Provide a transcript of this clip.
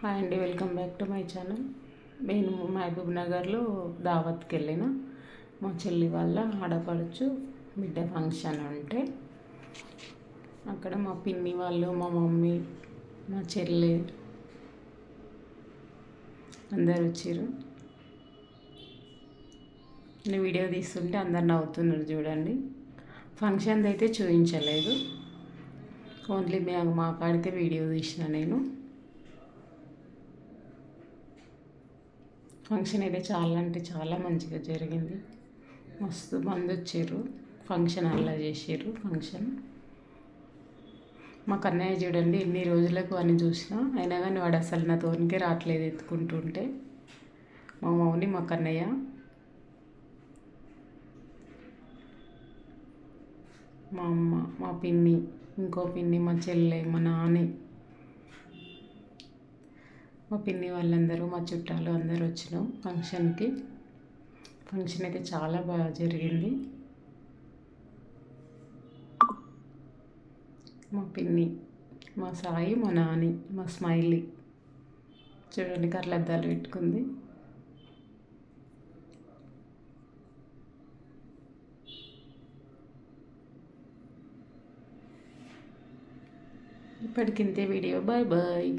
Hi అండి, welcome back to my channel. నేను మహబూబ్ నగర్లో దావత్కి వెళ్ళిన మా చెల్లి వాళ్ళ ఆడపడుచు బిడ్డ ఫంక్షన్ ఉంటే అక్కడ మా పిన్ని వాళ్ళు, మా మమ్మీ, మా చెల్లి అందరు వచ్చారు. నేను వీడియో తీస్తుంటే అందరు నవ్వుతున్నారు చూడండి. ఫంక్షన్ అయితే చూపించలేదు, ఓన్లీ మా కాడితే వీడియో తీసిన నేను. ఫంక్షన్ అయితే చాలా అంటే చాలా మంచిగా జరిగింది. మస్తు మంది వచ్చారు. ఫంక్షన్ అలా చేసారు. ఫంక్షన్ మా కన్నయ్య చూడండి, ఎన్ని రోజులకు అని చూసినా అయినా కానీ వాడు అసలు నా తోనికే రావట్లేదు ఎత్తుకుంటుంటే. మా మౌని, మా కన్నయ్య, మా అమ్మ, మా పిన్ని, ఇంకో పిన్ని, మా చెల్లె, మా నాని, మా పిన్ని వాళ్ళందరూ, మా చుట్టాలు అందరూ వచ్చినాం ఫంక్షన్కి. ఫంక్షన్ అయితే చాలా బాగా జరిగింది. మా పిన్ని, మా సాయి, మా నాని, మా స్మైలీ చూడండి కర్లద్దాలు పెట్టుకుంది. ఇప్పటికింతే వీడియో. Bye bye.